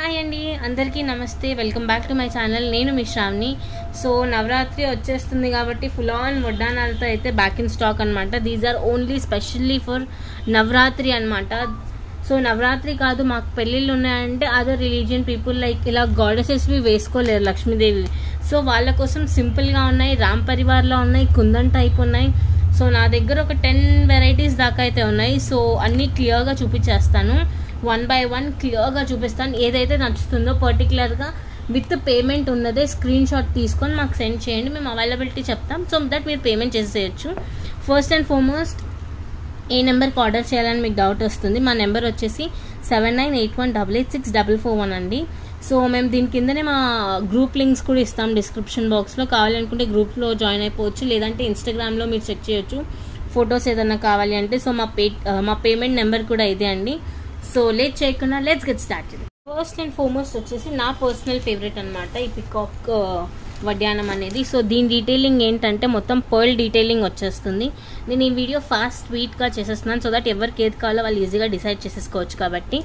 Hi అండి, అందరికీ నమస్తే. Welcome back to my channel. నేను మీ శ్రావణి. సో నవరాత్రి వచ్చేస్తుంది కాబట్టి ఫుల్ ఆన్ వడ్డానాలతో అయితే బ్యాక్ ఇన్ స్టాక్ అనమాట. These are only specially for Navratri అనమాట. సో నవరాత్రి కాదు, మాకు పెళ్ళిళ్ళు ఉన్నాయంటే అదర్ రిలీజియన్ పీపుల్ లైక్ ఇలా గాడెసెస్వి వేసుకోలేరు, లక్ష్మీదేవి. సో వాళ్ళ కోసం సింపుల్గా ఉన్నాయి, రామ్ పరివార్లో ఉన్నాయి, కుందన్ టైప్ ఉన్నాయి. సో నా దగ్గర ఒక 10 వెరైటీస్ దాకా అయితే ఉన్నాయి. సో అన్నీ క్లియర్గా చూపించేస్తాను, 1 by 1 క్లియర్గా చూపిస్తాను. ఏదైతే నచ్చుతుందో పర్టికులర్గా విత్ పేమెంట్ ఉన్నదే స్క్రీన్ షాట్ తీసుకొని మాకు సెండ్ చేయండి, మేము అవైలబిలిటీ చెప్తాం. సో దట్ మీరు పేమెంట్ చేసేయచ్చు. ఫస్ట్ అండ్ ఫార్మోస్ట్ ఏ నెంబర్కి ఆర్డర్ చేయాలని మీకు డౌట్ వస్తుంది. మా నెంబర్ వచ్చేసి 7981886441 అండి. సో మేము దీని కిందనే మా గ్రూప్ లింక్స్ కూడా ఇస్తాం డిస్క్రిప్షన్ బాక్స్లో. కావాలనుకుంటే గ్రూప్లో జాయిన్ అయిపోవచ్చు, లేదంటే ఇన్స్టాగ్రామ్లో మీరు చెక్ చేయొచ్చు ఫొటోస్ ఏదన్నా కావాలి అంటే. సో మా పేమెంట్ నెంబర్ కూడా ఇదే అండి. సో లేట్ చేయకుండా let's get started. First and foremost వచ్చేసి నా పర్సనల్ ఫేవరెట్ అనమాట ఈ పికాక్ వడ్డానం అనేది. సో దీని డీటెయిలింగ్ ఏంటంటే మొత్తం పర్ల్ డీటెయిలింగ్ వచ్చేస్తుంది. నేను ఈ వీడియో ఫాస్ట్ స్వీట్గా చేసేస్తున్నాను సో దట్ ఎవరికి ఏది కావాలో వాళ్ళు ఈజీగా డిసైడ్ చేసేసుకోవచ్చు కాబట్టి.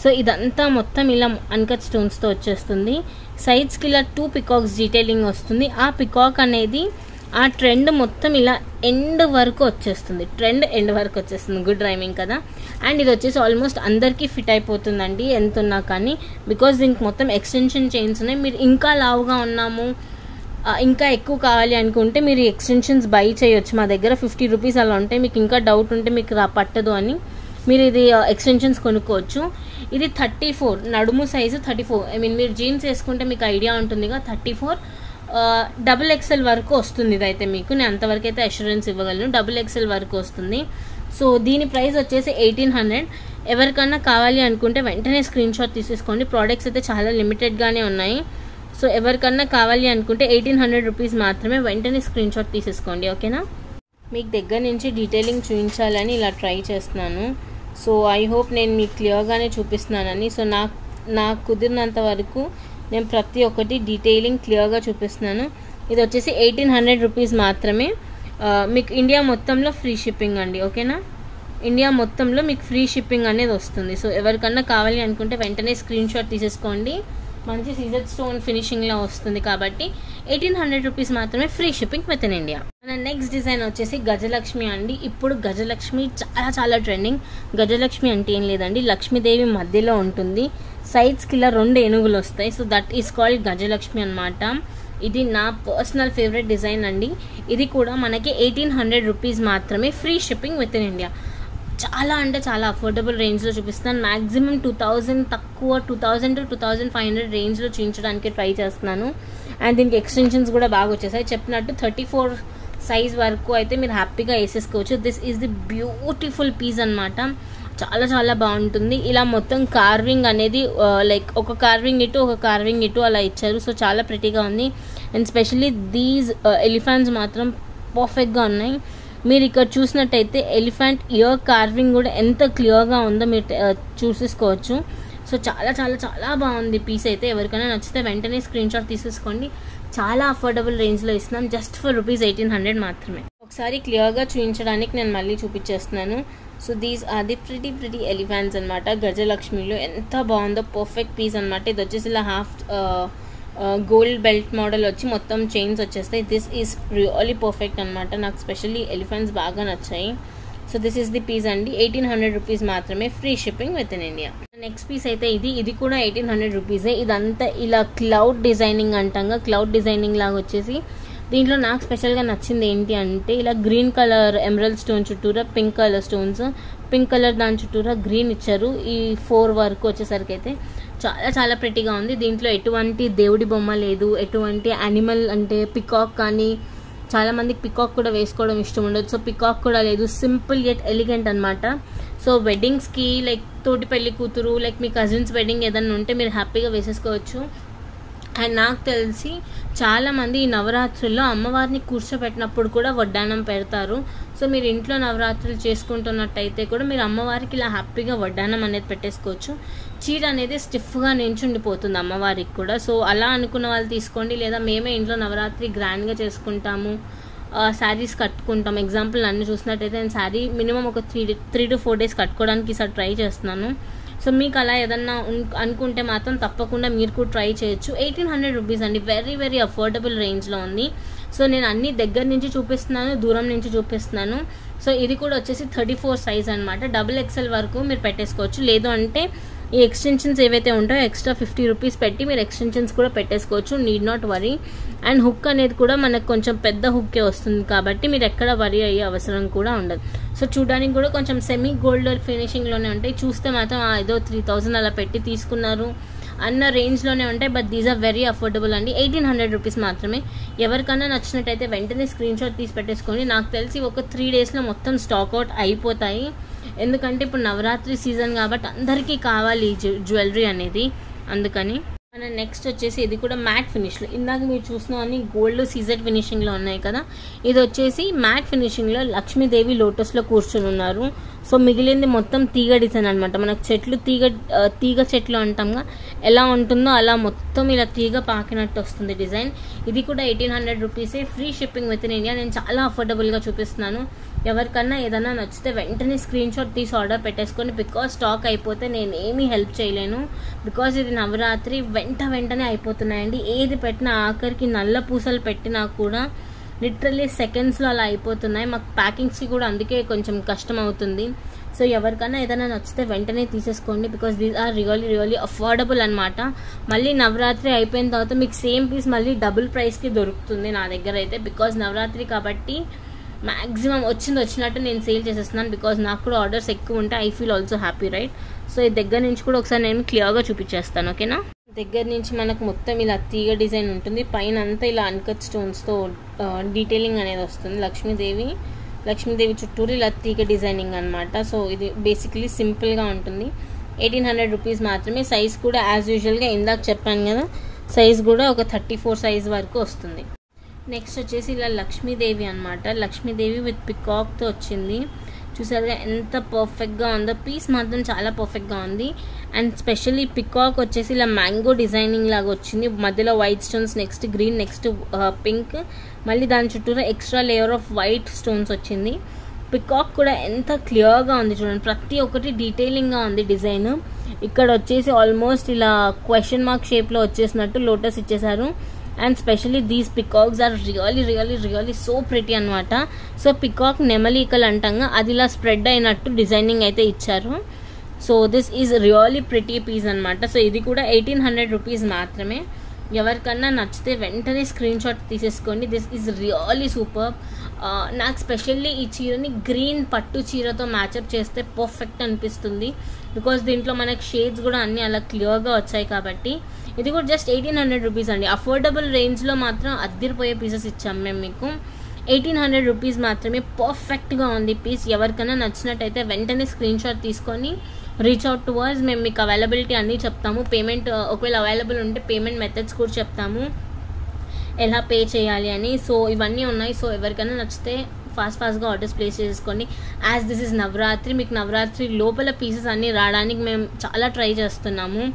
సో ఇదంతా మొత్తం ఇలా అన్కట్ స్టోన్స్తో వచ్చేస్తుంది. సైడ్స్కి ఇలా 2 పికాక్స్ డీటెయిలింగ్ వస్తుంది. ఆ పికాక్ అనేది ఆ ట్రెండ్ మొత్తం ఇలా ఎండ్ వరకు వచ్చేస్తుంది, ట్రెండ్ ఎండ్ వరకు వచ్చేస్తుంది. గుడ్ రైమింగ్ కదా. అండ్ ఇది వచ్చేసి ఆల్మోస్ట్ అందరికీ ఫిట్ అయిపోతుందండి ఎంత ఉన్నా కానీ, బికాజ్ దీనికి మొత్తం ఎక్స్టెన్షన్ చైన్స్ ఉన్నాయి. మీరు ఇంకా లావుగా ఉన్నాము, ఇంకా ఎక్కువ కావాలి అనుకుంటే మీరు ఎక్స్టెన్షన్స్ బై చేయొచ్చు. మా దగ్గర 50 రూపీస్ అలా ఉంటాయి. మీకు ఇంకా డౌట్ ఉంటే మీకు పట్టదు అని మీరు ఇది ఎక్స్టెన్షన్స్ కొనుక్కోవచ్చు. ఇది 34 నడుము సైజు 34. ఐ మీన్ మీరు జీన్స్ వేసుకుంటే మీకు ఐడియా ఉంటుందిగా, 34 XXL వరకు వస్తుంది. ఇదైతే మీకు నేను అంతవరకు అయితే అష్యూరెన్స్ ఇవ్వగలను, XXL వరకు వస్తుంది. సో దీని ప్రైస్ వచ్చేసి 1800. ఎవరికన్నా కావాలి అనుకుంటే వెంటనే స్క్రీన్ షాట్ తీసేసుకోండి. ప్రోడక్ట్స్ అయితే చాలా లిమిటెడ్గానే ఉన్నాయి. సో ఎవరికన్నా కావాలి అనుకుంటే 1800 రూపీస్ మాత్రమే, వెంటనే స్క్రీన్ షాట్ తీసేసుకోండి, ఓకేనా. మీకు దగ్గర నుంచి డీటెయిలింగ్ చూపించాలని ఇలా ట్రై చేస్తున్నాను. సో ఐ హోప్ నేను మీకు క్లియర్గానే చూపిస్తున్నానని. సో నాకు కుదిరినంత వరకు నేను ప్రతి ఒక్కటి డీటెయిలింగ్ క్లియర్గా చూపిస్తున్నాను. ఇది వచ్చేసి 1800 రూపీస్ మాత్రమే. మీకు ఇండియా మొత్తంలో ఫ్రీ షిప్పింగ్ అండి, ఓకేనా. ఇండియా మొత్తంలో మీకు ఫ్రీ షిప్పింగ్ అనేది వస్తుంది. సో ఎవరికన్నా కావాలి అనుకుంటే వెంటనే స్క్రీన్ షాట్ తీసేసుకోండి. మంచి సీజర్ స్టోన్ ఫినిషింగ్లో వస్తుంది కాబట్టి 1800 రూపీస్ మాత్రమే, free shipping within India. మన నెక్స్ట్ డిజైన్ వచ్చేసి గజలక్ష్మి అండి. ఇప్పుడు గజలక్ష్మి చాలా చాలా ట్రెండింగ్. గజలక్ష్మి అంటే ఏం లేదండి, లక్ష్మీదేవి మధ్యలో ఉంటుంది, సైడ్స్కి ఇలా 2 ఏనుగులు వస్తాయి. So that is called Gajalakshmi అనమాట. ఇది నా పర్సనల్ ఫేవరెట్ డిజైన్ అండి. ఇది కూడా మనకి 1800 రూపీస్ మాత్రమే, free shipping within India. చాలా అంటే చాలా అఫోర్డబుల్ రేంజ్లో చూపిస్తున్నాను. మ్యాక్సిమం 2000 తక్కువ, 2000 to 2500 రేంజ్లో చూపించడానికి ట్రై చేస్తున్నాను. అండ్ దీనికి ఎక్స్టెన్షన్స్ కూడా బాగా వచ్చేసాయి. చెప్పినట్టు 34 సైజ్ వరకు అయితే మీరు హ్యాపీగా వేసేసుకోవచ్చు. This is the beautiful piece అనమాట. చాలా చాలా బాగుంటుంది. ఇలా మొత్తం కార్వింగ్ అనేది లైక్ ఒక కార్వింగ్ ఇటు ఒక కార్వింగ్ ఇటు అలా ఇచ్చారు. సో చాలా ప్రెటీగా ఉంది. అండ్ స్పెషల్లీ దీస్ ఎలిఫెంట్స్ మాత్రం పర్ఫెక్ట్గా ఉన్నాయి. మీరు ఇక్కడ చూసినట్టయితే ఎలిఫెంట్ ఇయర్ కార్వింగ్ కూడా ఎంత క్లియర్గా ఉందో మీరు చూసేసుకోవచ్చు. సో చాలా చాలా చాలా బాగుంది పీస్ అయితే. ఎవరికైనా నచ్చితే వెంటనే స్క్రీన్ షాట్ తీసేసుకోండి. చాలా అఫోర్డబుల్ రేంజ్లో ఇస్తున్నాం, జస్ట్ ఫర్ రూపీస్ 1800 మాత్రమే. ఒకసారి క్లియర్గా చూపించడానికి నేను మళ్ళీ చూపించేస్తున్నాను. So these are the pretty elephants అనమాట. గజలక్ష్మిలో ఎంత బాగుందో, పర్ఫెక్ట్ పీస్ అనమాట. ఇది వచ్చేసి ఇలా హాఫ్ గోల్డ్ బెల్ట్ మోడల్ వచ్చి మొత్తం చైన్స్ వచ్చేస్తాయి. దిస్ ఈజ్ రియల్లీ పర్ఫెక్ట్ అనమాట. నాకు స్పెషల్లీ ఎలిఫెంట్స్ బాగా నచ్చాయి. So this is the piece అండి, 1800 రూపీస్ మాత్రమే, free shipping within India. Next piece అయితే ఇది కూడా 1800 రూపీసే. ఇదంతా ఇలా క్లౌడ్ డిజైనింగ్ అంటాగా, క్లౌడ్ డిజైనింగ్ లాగా వచ్చేసి దీంట్లో నాకు స్పెషల్గా నచ్చింది ఏంటి అంటే ఇలా గ్రీన్ కలర్ ఎమరల్డ్ స్టోన్ చుట్టూరా pink colour stones, pink colour దాని చుట్టూరా గ్రీన్ ఇచ్చారు. ఈ 4 వరకు వచ్చేసరికి అయితే చాలా చాలా ప్రెటీగా ఉంది. దీంట్లో ఎటువంటి దేవుడి బొమ్మ లేదు, ఎటువంటి యానిమల్ అంటే పికాక్ కానీ, చాలామందికి పికాక్ కూడా వేసుకోవడం ఇష్టం ఉండదు. సో పికాక్ కూడా లేదు, సింపుల్ యెట్ ఎలిగెంట్ అనమాట. సో వెడ్డింగ్స్కి లైక్ తోటి పెళ్లి కూతురు, లైక్ మీ కజిన్స్ వెడ్డింగ్ ఏదన్నా ఉంటే మీరు హ్యాపీగా వేసేసుకోవచ్చు. అండ్ నాకు తెలిసి చాలామంది ఈ నవరాత్రుల్లో అమ్మవారిని కూర్చోబెట్టినప్పుడు కూడా వడ్డానం పెడతారు. సో మీరు ఇంట్లో నవరాత్రులు చేసుకుంటున్నట్టయితే కూడా మీరు అమ్మవారికి ఇలా హ్యాపీగా వడ్డానం అనేది పెట్టేసుకోవచ్చు. చీర అనేది స్టిఫ్గా నించుండిపోతుంది అమ్మవారికి కూడా. సో అలా అనుకున్న వాళ్ళు తీసుకోండి. లేదా మేమే ఇంట్లో నవరాత్రి గ్రాండ్గా చేసుకుంటాము, శారీస్ కట్టుకుంటాం. ఎగ్జాంపుల్ నన్ను చూసినట్టయితే నేను శారీ మినిమం ఒక 3 to 4 days కట్టుకోవడానికి ఈసారి ట్రై చేస్తున్నాను. సో మీకు అలా ఏదన్నా అనుకుంటే మాత్రం తప్పకుండా మీరు కూడా ట్రై చేయొచ్చు. 1800 రూపీస్ అండి, వెరీ వెరీ అఫోర్డబుల్ రేంజ్లో ఉంది. సో నేను అన్ని దగ్గర నుంచి చూపిస్తున్నాను, దూరం నుంచి చూపిస్తున్నాను. సో ఇది కూడా వచ్చేసి 34 సైజ్ అనమాట. XXL వరకు మీరు పెట్టేసుకోవచ్చు. లేదు అంటే ఈ ఎక్స్టెన్షన్స్ ఏవైతే ఉంటాయో ఎక్స్ట్రా 50 రూపీస్ పెట్టి మీరు ఎక్స్టెన్షన్స్ కూడా పెట్టేసుకోవచ్చు, need not worry. And hook అనేది కూడా మనకు కొంచెం పెద్ద హుక్కే వస్తుంది కాబట్టి మీరు ఎక్కడ వరీ అయ్యే అవసరం కూడా ఉండదు. సో చూడడానికి కూడా కొంచెం సెమీ గోల్డ్ ఫినిషింగ్లోనే ఉంటాయి. చూస్తే మాత్రం ఏదో 3000 అలా పెట్టి తీసుకున్నారు అన్న రేంజ్లోనే ఉంటాయి. But these are very affordable అండి. 1800 రూపీస్ మాత్రమే. ఎవరికన్నా నచ్చినట్టయితే వెంటనే స్క్రీన్ షాట్ తీసి పెట్టేసుకోండి. నాకు తెలిసి ఒక 3 డేస్లో మొత్తం స్టాక్అవుట్ అయిపోతాయి. ఎందుకంటే ఇప్పుడు నవరాత్రి సీజన్ కాబట్టి అందరికీ కావాలి జ్యువెలరీ అనేది, అందుకని. మన నెక్స్ట్ వచ్చేసి ఇది కూడా మ్యాట్ ఫినిష్లో, ఇందాక మీరు చూసిన అన్ని గోల్డ్ సీజెడ్ ఫినిషింగ్లో ఉన్నాయి కదా, ఇది వచ్చేసి మ్యాట్ ఫినిషింగ్లో లక్ష్మీదేవి లోటస్లో కూర్చొని ఉన్నారు. సో మిగిలింది మొత్తం తీగ డిజైన్ అనమాట. మనకు చెట్లు తీగ చెట్లు అంటాంగా, ఎలా ఉంటుందో అలా మొత్తం ఇలా తీగ పాకినట్టు వస్తుంది డిజైన్. ఇది కూడా 1800 రూపీసే, free shipping within India. నేను చాలా అఫోర్డబుల్గా చూపిస్తున్నాను. ఎవరికన్నా ఏదైనా నచ్చితే వెంటనే స్క్రీన్ షాట్ తీసి ఆర్డర్ పెట్టేసుకొని, బికాజ్ స్టాక్ అయిపోతే నేను ఏమీ హెల్ప్ చేయలేను. బికాజ్ ఇది నవరాత్రి వెంటనే అయిపోతున్నాయండి. ఏది పెట్టినా ఆఖరికి నల్ల పూసలు పెట్టినా కూడా లిటరల్లీ సెకండ్స్లో అలా అయిపోతున్నాయి. మాకు ప్యాకింగ్స్కి కూడా అందుకే కొంచెం కష్టం అవుతుంది. సో ఎవరికైనా ఏదైనా నచ్చితే వెంటనే తీసేసుకోండి, because these are really affordable అనమాట. మళ్ళీ నవరాత్రి అయిపోయిన తర్వాత మీకు సేమ్ పీస్ మళ్ళీ డబుల్ ప్రైస్కి దొరుకుతుంది నా దగ్గర అయితే. బికాజ్ నవరాత్రి కాబట్టి మ్యాక్సిమం వచ్చినట్టు నేను సేల్ చేసేస్తున్నాను. బికాజ్ నాకు కూడా ఆర్డర్స్ ఎక్కువ ఉంటాయి. I feel also happy, right? So ఈ దగ్గర నుంచి కూడా ఒకసారి నేను క్లియర్గా చూపించేస్తాను, ఓకేనా? దగ్గర నుంచి మనకు మొత్తం ఇలా తీగ డిజైన్ ఉంటుంది, పైన అంతా ఇలా అన్కట్ స్టోన్స్తో డీటెయిలింగ్ అనేది వస్తుంది. లక్ష్మీదేవి చుట్టూరు ఇలా తీగ డిజైనింగ్ అనమాట. సో ఇది బేసిక్లీ సింపుల్గా ఉంటుంది. 1800 రూపీస్ మాత్రమే. సైజ్ కూడా యాజ్ యూజువల్గా ఇందాక చెప్పాను కదా, సైజ్ కూడా ఒక 34 సైజ్ వరకు వస్తుంది. నెక్స్ట్ వచ్చేసి ఇలా లక్ష్మీదేవి అనమాట. లక్ష్మీదేవి విత్ పికాక్తో వచ్చింది. చూసారుగా ఎంత పర్ఫెక్ట్గా ఉందో. పీస్ మాత్రం చాలా పర్ఫెక్ట్గా ఉంది. అండ్ స్పెషల్లీ పికాక్ వచ్చేసి ఇలా మ్యాంగో డిజైనింగ్ లాగా వచ్చింది. మధ్యలో white stones, next green, next pink, మళ్ళీ దాని చుట్టూరా extra layer off white stones వచ్చింది. పికాక్ కూడా ఎంత క్లియర్గా ఉంది చూడండి, ప్రతి ఒక్కటి డీటెయిలింగ్గా ఉంది డిజైన్. ఇక్కడ వచ్చేసి ఆల్మోస్ట్ ఇలా క్వశ్చన్ మార్క్ షేప్లో వచ్చేసినట్టు లోటస్ ఇచ్చేసారు. And specially these peacocks are really so pretty అనమాట. సో పికాక్ నెమలికలు అంటాగా, అది ఇలా స్ప్రెడ్ అయినట్టు డిజైనింగ్ అయితే ఇచ్చారు. So this is really pretty piece అనమాట. సో ఇది కూడా 1800 రూపీస్ మాత్రమే. ఎవరికన్నా నచ్చితే వెంటనే స్క్రీన్ షాట్ తీసేసుకోండి. This is really super. నాకు స్పెషల్లీ ఈ చీరని గ్రీన్ పట్టు చీరతో మ్యాచప్ చేస్తే పర్ఫెక్ట్ అనిపిస్తుంది. బికాస్ దీంట్లో మనకి షేడ్స్ కూడా అన్నీ అలా క్లియర్గా వచ్చాయి కాబట్టి. ఇది కూడా జస్ట్ 1800 రూపీస్ అండి. అఫోర్డబుల్ రేంజ్లో మాత్రం అద్దరిపోయే పీసెస్ ఇచ్చాం మేము మీకు. 1800 రూపీస్ మాత్రమే. పర్ఫెక్ట్గా ఉంది పీస్. ఎవరికైనా నచ్చినట్టయితే వెంటనే స్క్రీన్ షాట్ తీసుకొని రీచ్ అవుట్ టు అస్. మేము మీకు అవైలబిలిటీ అన్నీ చెప్తాము. పేమెంట్ ఒకవేళ అవైలబుల్ ఉంటే పేమెంట్ మెథడ్స్ కూడా చెప్తాము, ఎలా పే చేయాలి అని. సో ఇవన్నీ ఉన్నాయి. సో ఎవరికైనా నచ్చితే ఫాస్ట్గా ఆర్డర్స్ ప్లేస్ చేసుకోండి. యాజ్ దిస్ ఇస్ నవరాత్రి, మీకు నవరాత్రి లోపల పీసెస్ అన్నీ రావడానికి మేము చాలా ట్రై చేస్తున్నాము.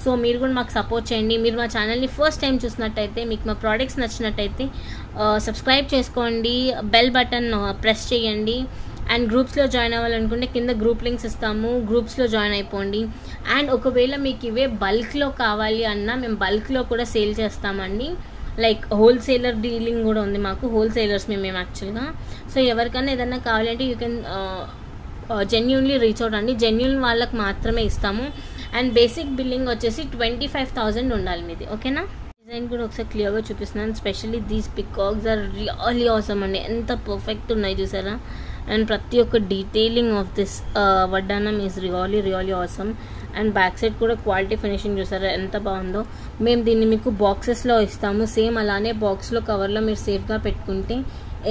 సో మీరు కూడా మాకు సపోర్ట్ చేయండి. మీరు మా ఛానల్ని ఫస్ట్ టైం చూసినట్టయితే, మీకు మా ప్రోడక్ట్స్ నచ్చినట్టయితే సబ్స్క్రైబ్ చేసుకోండి, బెల్ బటన్ ప్రెస్ చేయండి. అండ్ గ్రూప్స్లో జాయిన్ అవ్వాలనుకుంటే కింద గ్రూప్ లింక్స్ ఇస్తాము, గ్రూప్స్లో జాయిన్ అయిపోండి. అండ్ ఒకవేళ మీకు ఇవే బల్క్లో కావాలి అన్నా మేము బల్క్లో కూడా సేల్ చేస్తామండి. లైక్ హోల్సేలర్ డీలింగ్ కూడా ఉంది మాకు. హోల్సేలర్స్ మేము యాక్చువల్గా. సో ఎవరికైనా ఏదన్నా కావాలంటే you can genuinely reach out అండి. జెన్యూన్ వాళ్ళకి మాత్రమే ఇస్తాము. అండ్ బేసిక్ బిల్లింగ్ వచ్చేసి 25,000 ఉండాలి మీది, ఓకేనా? డిజైన్ కూడా ఒకసారి క్లియర్గా చూపిస్తున్నాను. Specially these peacocks are really awesome అండి. ఎంత పర్ఫెక్ట్ ఉన్నాయి చూసారా. అండ్ ప్రతి ఒక్క డీటెయిలింగ్ ఆఫ్ దిస్ వడ్డానం is really awesome. And back side కూడా క్వాలిటీ ఫినిషింగ్ చూసారా ఎంత బాగుందో. మేము దీన్ని మీకు బాక్సెస్లో ఇస్తాము. సేమ్ అలానే బాక్స్లో కవర్లో మీరు సేఫ్గా పెట్టుకుంటే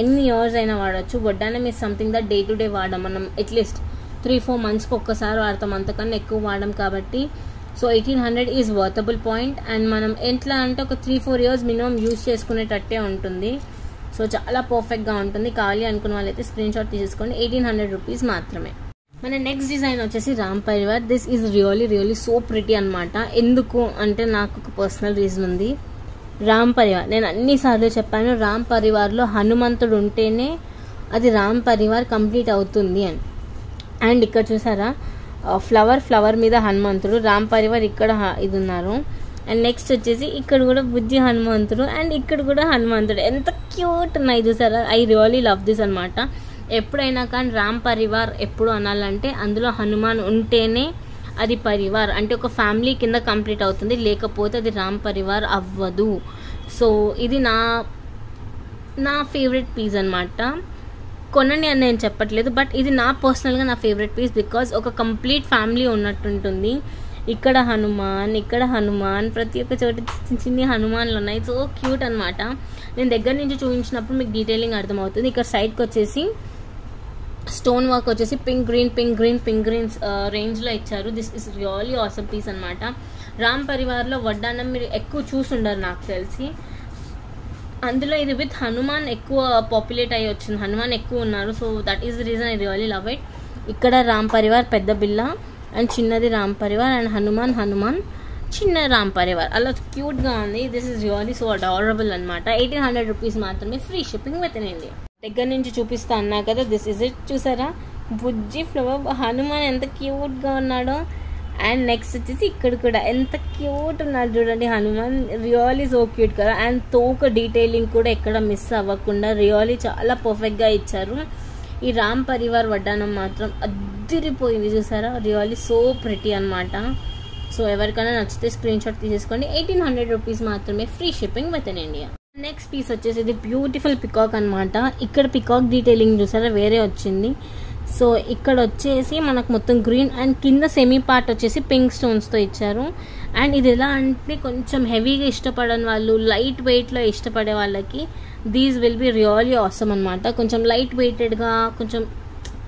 ఎన్ని ఇయర్స్ అయినా వాడచ్చు. వడ్డానం is something that day to day వాడడం మనం. అట్లీస్ట్ 3-4 మంత్స్కి ఒక్కసారి వాడతాం, అంతకన్నా ఎక్కువ వాడడం కాబట్టి. So 1800 is worthable point. And మనం ఎట్లా అంటే ఒక 3-4 ఇయర్స్ మినిమం యూజ్ చేసుకునేటట్టే ఉంటుంది. సో చాలా పర్ఫెక్ట్గా ఉంటుంది. కావాలి అనుకున్న వాళ్ళైతే స్క్రీన్ షాట్ తీసేసుకోండి. 1800 రూపీస్ మాత్రమే. మన నెక్స్ట్ డిజైన్ వచ్చేసి Ram Parivar. This is really so pretty అనమాట. ఎందుకు అంటే నాకు ఒక పర్సనల్ రీజన్ ఉంది. రామ్ పరివార్ నేను అన్నిసార్లు చెప్పాను, రామ్ పరివార్లో హనుమంతుడు ఉంటేనే అది రామ్ పరివార్ కంప్లీట్ అవుతుంది అని. అండ్ ఇక్కడ చూసారా ఫ్లవర్ మీద హనుమంతుడు, రామ్ పరివార్ ఇక్కడ ఇది ఉన్నారు. అండ్ నెక్స్ట్ వచ్చేసి ఇక్కడ కూడా బుజ్జి హనుమంతుడు అండ్ ఇక్కడ కూడా హనుమంతుడు. ఎంత క్యూట్ ఉన్నాయి చూసారా. ఐ రియలీ లవ్ దిస్ అనమాట. ఎప్పుడైనా కానీ రామ్ పరివార్ ఎప్పుడు అనాలంటే అందులో హనుమాన్ ఉంటేనే అది పరివార్, అంటే ఒక ఫ్యామిలీ కింద కంప్లీట్ అవుతుంది, లేకపోతే అది రామ్ పరివార్ అవ్వదు. సో ఇది నా ఫేవరెట్ పీస్ అనమాట. కొనని అని నేను చెప్పట్లేదు, బట్ ఇది నా పర్సనల్గా నా ఫేవరెట్ పీస్. బికాజ్ ఒక కంప్లీట్ ఫ్యామిలీ ఉన్నట్టుంటుంది. ఇక్కడ హనుమాన్ ప్రతి ఒక్క చోట చిన్న హనుమాన్లు ఉన్నాయి. సో క్యూట్ అనమాట. నేను దగ్గర నుంచి చూపించినప్పుడు మీకు డీటెయిలింగ్ అర్థమవుతుంది. ఇక్కడ సైడ్కి వచ్చేసి స్టోన్ వర్క్ వచ్చేసి పింక్ గ్రీన్ రేంజ్లో ఇచ్చారు. This is really awesome piece అనమాట. రామ్ పరివార్లో వడ్డానం మీరు ఎక్కువ చూసుండరు నాకు తెలిసి. అందులో ఇది విత్ హనుమాన్ ఎక్కువ పాపులేట్ అయ్యి వచ్చింది, హనుమాన్ ఎక్కువ ఉన్నారు. So that is the reason I really love it. ఇక్కడ రామ్ పరివార్ పెద్ద బిల్ల అండ్ చిన్నది రామ్ పరివార్ అండ్ హనుమాన్ చిన్న రామ్ పరివార్ అలా క్యూట్గా ఉంది. This is really so adorable అనమాట. 1800 రూపీస్ మాత్రమే, free shipping within India. దగ్గర నుంచి చూపిస్తా అన్నా కదా, దిస్ ఇస్ ఇట్. చూసారా బుజ్జి ఫ్లవర్ హనుమాన్ ఎంత క్యూట్గా ఉన్నాడో. అండ్ నెక్స్ట్ వచ్చేసి ఇక్కడ కూడా ఎంత క్యూట్ ఉన్నాడు చూడండి హనుమాన్. రియల్లీ సో క్యూట్ కదా. అండ్ తోక డీటెయిలింగ్ కూడా ఎక్కడ మిస్ అవ్వకుండా రియల్లీ చాలా పర్ఫెక్ట్గా ఇచ్చారు. ఈ రామ్ పరివార్ వడ్డానం మాత్రం అద్దిరిపోయింది చూసారా. రియల్లీ సో ప్రిటీ అనమాట. సో ఎవరికైనా నచ్చితే స్క్రీన్ షాట్ తీసేసుకోండి. 1800 రూపీస్ మాత్రమే, free shipping within India. Next piece వచ్చేసి ఇది బ్యూటిఫుల్ పికాక్ అనమాట. ఇక్కడ పికాక్ డీటెయిలింగ్ చూసారా వేరే వచ్చింది. సో ఇక్కడ వచ్చేసి మనకు మొత్తం గ్రీన్ అండ్ కింద సెమీ పార్ట్ వచ్చేసి పింక్ స్టోన్స్తో ఇచ్చారు. అండ్ ఇది ఎలా అంటే కొంచెం హెవీగా ఇష్టపడని వాళ్ళు, లైట్ వెయిట్లో ఇష్టపడే వాళ్ళకి these will be really awesome అనమాట. కొంచెం లైట్ వెయిటెడ్గా, కొంచెం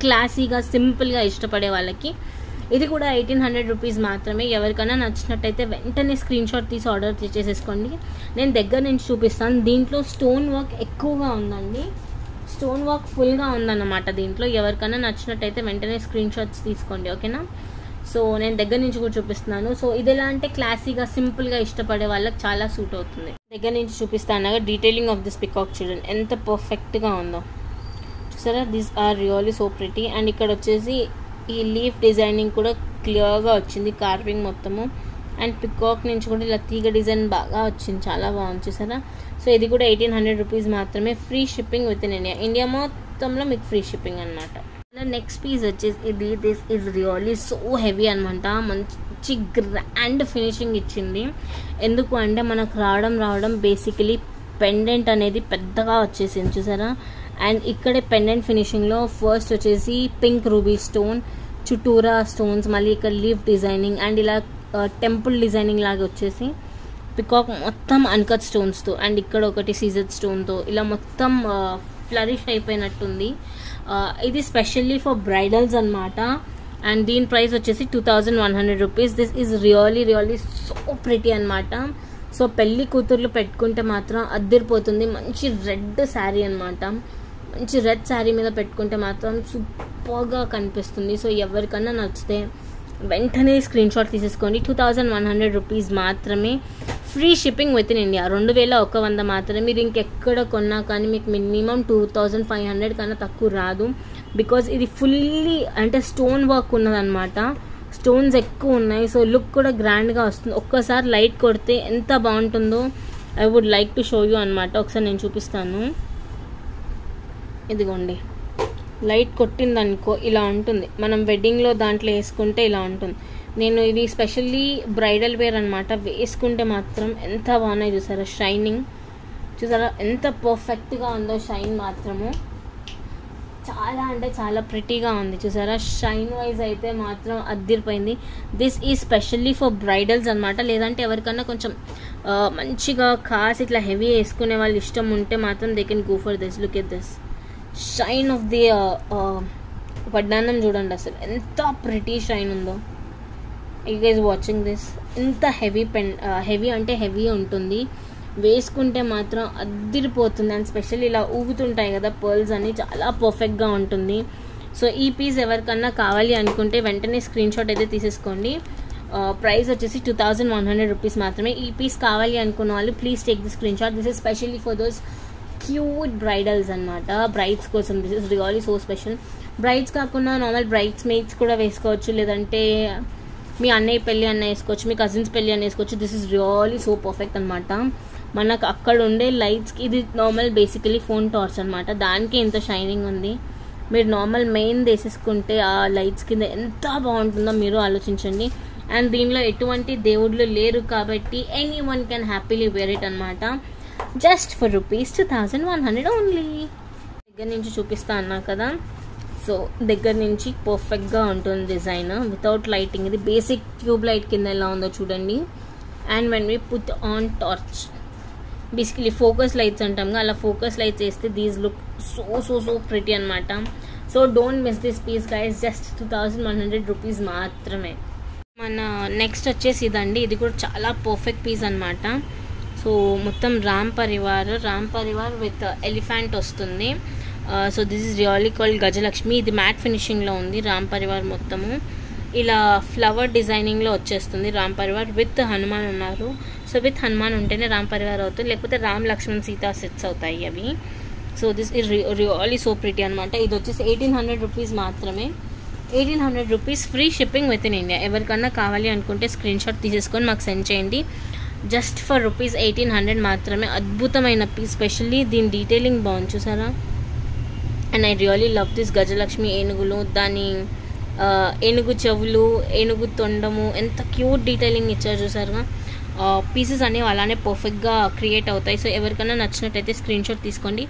క్లాసీగా, సింపుల్గా ఇష్టపడే వాళ్ళకి ఇది కూడా 1800 రూపీస్ మాత్రమే. ఎవరికైనా నచ్చినట్టయితే వెంటనే స్క్రీన్ షాట్ తీసి ఆర్డర్ చేసేసుకోండి. నేను దగ్గర నుంచి చూపిస్తాను. దీంట్లో స్టోన్ వర్క్ ఎక్కువగా ఉందండి, స్టోన్ వర్క్ ఫుల్గా ఉందన్నమాట దీంట్లో. ఎవరికైనా నచ్చినట్టయితే వెంటనే స్క్రీన్ షాట్స్ తీసుకోండి, ఓకేనా. సో నేను దగ్గర నుంచి కూడా చూపిస్తున్నాను. సో ఇది ఎలా అంటే క్లాసీగా, సింపుల్గా ఇష్టపడే వాళ్ళకి చాలా సూట్ అవుతుంది. దగ్గర నుంచి చూపిస్తాను. డీటెయిలింగ్ ఆఫ్ దిస్ పికాక్ చూడండి ఎంత పర్ఫెక్ట్గా ఉందో చూసారా. These are really so pretty. And ఇక్కడ వచ్చేసి ఈ లీఫ్ డిజైనింగ్ కూడా క్లియర్గా వచ్చింది, కార్వింగ్ మొత్తము. అండ్ పికాక్ నుంచి కూడా ఇలా తీగ డిజైన్ బాగా వచ్చింది, చాలా బాగుంది చూసారా. సో ఇది కూడా 1800 రూపీస్ మాత్రమే, free shipping within India మొత్తంలో మీకు ఫ్రీ షిప్పింగ్ అనమాట. నెక్స్ట్ పీస్ వచ్చేసి ఇది this is really so heavy అనమాట. మంచి గ్రాండ్ ఫినిషింగ్ ఇచ్చింది. ఎందుకు అంటే మనకు రావడం బేసికలీ పెండెంట్ అనేది పెద్దగా వచ్చేసింది చూసారా. అండ్ ఇక్కడే పెండెంట్ ఫినిషింగ్లో ఫస్ట్ వచ్చేసి పింక్ రూబీ స్టోన్, చుట్టూరా స్టోన్స్, మళ్ళీ ఇక్కడ లీఫ్ డిజైనింగ్ అండ్ ఇలా టెంపుల్ డిజైనింగ్ లాగా వచ్చేసి పికాక్ మొత్తం అన్కట్ స్టోన్స్తో అండ్ ఇక్కడ ఒకటి సీజర్ స్టోన్తో ఇలా మొత్తం ఫ్లరిష్ అయిపోయినట్టుంది. ఇది స్పెషల్లీ ఫర్ బ్రైడల్స్ అనమాట. అండ్ దీని ప్రైస్ వచ్చేసి 2100 rupees. This is really so pretty అనమాట. సో పెళ్లి కూతుర్లు పెట్టుకుంటే మాత్రం అద్దరిపోతుంది. మంచి రెడ్ శారీ అనమాట. మంచి రెడ్ శారీ మీద పెట్టుకుంటే మాత్రం సూపర్గా కనిపిస్తుంది. సో ఎవరికన్నా నచ్చితే వెంటనే స్క్రీన్ షాట్ తీసేసుకోండి. 2100 రూపీస్ మాత్రమే, free shipping within India. 2100 మాత్రమే. మీరు ఇంకెక్కడ కొన్నా కానీ మీకు మినిమం 2500 కన్నా తక్కువ రాదు. బికాజ్ ఇది ఫుల్లీ అంటే స్టోన్ వర్క్ ఉన్నదన్నమాట. స్టోన్స్ ఎక్కువ ఉన్నాయి. సో లుక్ కూడా గ్రాండ్గా వస్తుంది. ఒక్కసారి లైట్ కొడితే ఎంత బాగుంటుందో I would like to show you అనమాట. ఒకసారి నేను చూపిస్తాను. ఇదిగోండి, లైట్ కొట్టిందనుకో ఇలా ఉంటుంది. మనం వెడ్డింగ్లో దాంట్లో వేసుకుంటే ఇలా ఉంటుంది. నేను ఇవి స్పెషల్లీ బ్రైడల్ వేర్ అనమాట. వేసుకుంటే మాత్రం ఎంత బాగున్నాయి చూసారా. షైనింగ్ చూసారా ఎంత పర్ఫెక్ట్గా ఉందో. షైన్ మాత్రము చాలా అంటే చాలా ప్రిటీగా ఉంది చూసారా. షైన్ వైజ్ అయితే మాత్రం అద్దిరిపోయింది. This is specially for bridals అనమాట. లేదంటే ఎవరికన్నా కొంచెం మంచిగా కాసి ఇట్లా హెవీ వేసుకునే వాళ్ళు ఇష్టం ఉంటే మాత్రం they can go for this. Look at this shine of the వడ్డానం చూడండి అసలు ఎంత ప్రిటీ షైన్ ఉందో. You guys watching this. ఎంత హెవీ అంటే హెవీ ఉంటుంది. వేసుకుంటే మాత్రం అద్దిరిపోతుంది. అండ్ స్పెషల్ ఇలా ఊగుతుంటాయి కదా పర్ల్స్ అని, చాలా పర్ఫెక్ట్గా ఉంటుంది. సో ఈ పీస్ ఎవరికన్నా కావాలి అనుకుంటే వెంటనే స్క్రీన్ షాట్ అయితే తీసేసుకోండి. ప్రైస్ వచ్చేసి 2100 రూపీస్ మాత్రమే. ఈ పీస్ కావాలి అనుకున్న వాళ్ళు please take the screen shot. This is specially for those cute bridals అనమాట, బ్రైడ్స్ కోసం. This is really so special. Brides కాకుండా నార్మల్ బ్రైడ్స్ మేట్స్ కూడా వేసుకోవచ్చు, లేదంటే మీ అన్నయ్య పెళ్ళి అన్న వేసుకోవచ్చు, మీ కజిన్స్ పెళ్ళి అన్న వేసుకోవచ్చు. This is really so perfect అనమాట. మనకు అక్కడ ఉండే లైట్స్కి ఇది నార్మల్ బేసికలీ ఫోన్ టార్చ్ అనమాట, దానికి ఇంత షైనింగ్ ఉంది. మీరు నార్మల్ మెయిన్ వేసేసుకుంటే ఆ లైట్స్ కింద ఎంత బాగుంటుందో మీరు ఆలోచించండి. అండ్ దీనిలో ఎటువంటి దేవుళ్ళు లేరు కాబట్టి any one can happily wear it అనమాట. Just for ₹2100 only. దగ్గర నుంచి చూపిస్తా అన్నా కదా, సో దగ్గర నుంచి పర్ఫెక్ట్గా ఉంటుంది డిజైన్ వితౌట్ లైటింగ్. ఇది బేసిక్ ట్యూబ్ లైట్ కింద ఎలా ఉందో చూడండి. And when we put on torch, basically focus lights అంటాం కదా, అలా ఫోకస్ లైట్స్ వేస్తే these look so so so pretty అనమాట. So don't miss this piece guys, just ₹2100 మాత్రమే. మన నెక్స్ట్ వచ్చేసి ఇదండి, ఇది కూడా చాలా పర్ఫెక్ట్ పీస్ అనమాట. సో మొత్తం రామ్ పరివార్ విత్ ఎలిఫెంట్ వస్తుంది. So this is really called Gajalakshmi. ఇది మ్యాట్ ఫినిషింగ్లో ఉంది. రామ్ పరివార్ మొత్తము ఇలా ఫ్లవర్ డిజైనింగ్లో వచ్చేస్తుంది. రామ్ పరివార్ విత్ హనుమాన్ ఉన్నారు. సో విత్ హనుమాన్ ఉంటేనే రామ్ పరివార్ అవుతుంది, లేకపోతే రామ్ లక్ష్మణ్ సీతా సెట్స్ అవుతాయి అవి. So this is really so pretty అనమాట. ఇది వచ్చేసి ₹1800 మాత్రమే. ₹1800 free shipping within India. ఎవరికన్నా కావాలి అనుకుంటే స్క్రీన్ షాట్ తీసేసుకొని మాకు సెండ్ చేయండి. జస్ట్ ఫర్ ₹1800 మాత్రమే. అద్భుతమైన పీస్, స్పెషల్లీ దీని డీటెయిలింగ్ బాగుంది చూసారా. And I really love this Gajalakshmi ఏనుగులు, దాని ఏనుగు చెవులు, ఏనుగు తొండము, ఎంత క్యూట్ డీటెయిలింగ్ ఇచ్చారు చూసారుగా. పీసెస్ అనేవి అలానే పర్ఫెక్ట్గా క్రియేట్ అవుతాయి. సో ఎవరికైనా నచ్చినట్టయితే స్క్రీన్ షాట్ తీసుకోండి.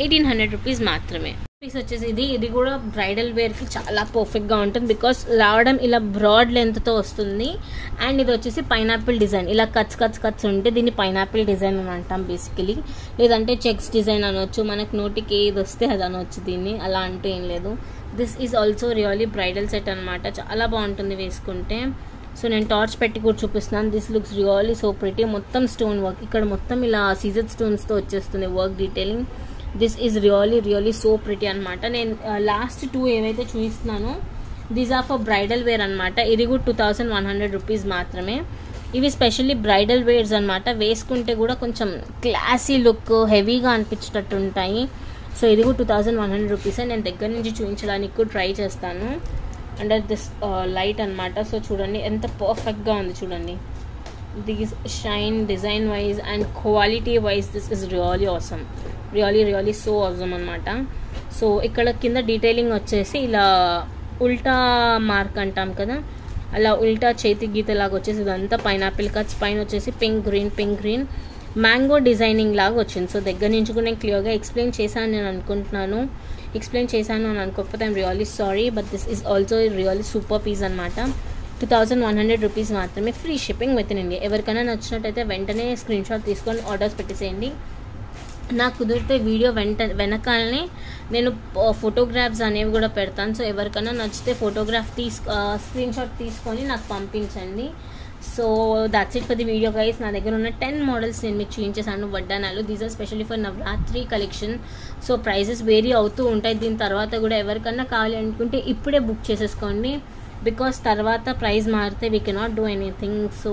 ₹1800 మాత్రమే. పీస్ వచ్చేసి ఇది కూడా బ్రైడల్ వేర్కి చాలా పర్ఫెక్ట్గా ఉంటుంది, బికాస్ రావడం ఇలా బ్రాడ్ లెంత్తో వస్తుంది. అండ్ ఇది వచ్చేసి పైనాపిల్ డిజైన్, ఇలా కట్స్ ఉంటే దీన్ని పైనాపిల్ డిజైన్ అని అంటాం బేసికలీ, లేదంటే చెక్స్ డిజైన్ అనొచ్చు, మనకు నోటికి ఏది వస్తే అది అనొచ్చు దీన్ని, అలా అంటూ ఏం లేదు. This is also really bridal set అనమాట, చాలా బాగుంటుంది వేసుకుంటే. సో నేను టార్చ్ పెట్టి కూడా చూపిస్తున్నాను. This looks really so pretty. మొత్తం స్టోన్ వర్క్, ఇక్కడ మొత్తం ఇలా సీజర్ స్టోన్స్తో వచ్చేస్తుంది work detailing. This is really so pretty అనమాట. నేను లాస్ట్ 2 ఏవైతే చూపిస్తున్నానో these are for bridal wear అనమాట. ఇది కూడా ₹2100 మాత్రమే. ఇవి స్పెషల్లీ బ్రైడల్ వేర్స్ అనమాట, వేసుకుంటే కూడా కొంచెం క్లాసీ లుక్, హెవీగా అనిపించేటట్టు ఉంటాయి. సో ఇది కూడా ₹2100. నేను దగ్గర నుంచి చూపించడానికి కూడా ట్రై చేస్తాను అండర్ దిస్ లైట్ అనమాట. సో చూడండి ఎంత పర్ఫెక్ట్గా ఉంది చూడండి. This shine design wise and quality wise this is really awesome, really so awesome అనమాట. సో ఇక్కడ కింద డీటెయిలింగ్ వచ్చేసి ఇలా ఉల్టా మార్క్ అంటాం కదా, అలా ఉల్టా చేతి గీత లాగా వచ్చేసి ఇదంతా పైనాపిల్ కట్స్, పైన వచ్చేసి పింక్ గ్రీన్ మ్యాంగో డిజైనింగ్ లాగా వచ్చింది. సో దగ్గర నుంచి కూడా నేను క్లియర్గా ఎక్స్ప్లెయిన్ చేశాను అని అనుకోకపోతే I'm really sorry, but this is also really super piece అనమాట. ₹2100 మాత్రమే, free shipping within India. ఎవరికైనా నచ్చినట్టయితే వెంటనే స్క్రీన్ షాట్ తీసుకొని ఆర్డర్స్ పెట్టేసేయండి. నాకు కుదిరితే వీడియో వెనకాలనే నేను ఫోటోగ్రాఫ్స్ అనేవి కూడా పెడతాను. సో ఎవరికైనా నచ్చితే స్క్రీన్ షాట్ తీసుకొని నాకు పంపించండి. So that's it for the video guys. నా దగ్గర ఉన్న 10 మోడల్స్ నేను మీకు చూపించేసాను వడ్డానాలు. These are specially for Navratri collection. So prices vary అవుతూ ఉంటాయి. దీని తర్వాత కూడా ఎవరికన్నా కావాలి అనుకుంటే ఇప్పుడే బుక్ చేసేసుకోండి, బికాస్ తర్వాత ప్రైస్ మారితే we cannot do anything. So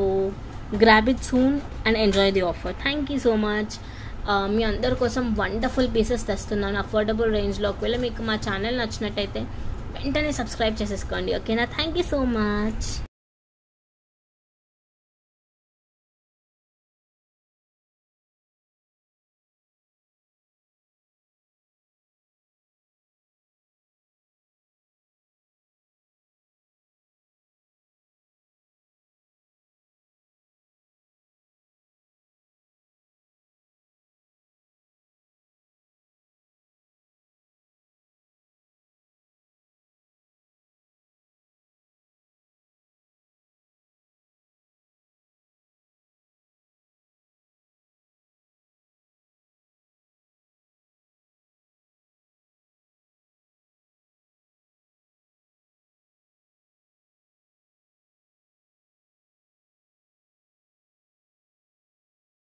grab it soon and enjoy the offer. Thank you so much. మీ అందరి కోసం వండర్ఫుల్ పీసెస్ తెస్తున్నాను అఫోర్డబుల్ రేంజ్లో. ఒకవేళ మీకు మా ఛానల్ నచ్చినట్టయితే వెంటనే సబ్స్క్రైబ్ చేసేసుకోండి, ఓకేనా? Thank you so much.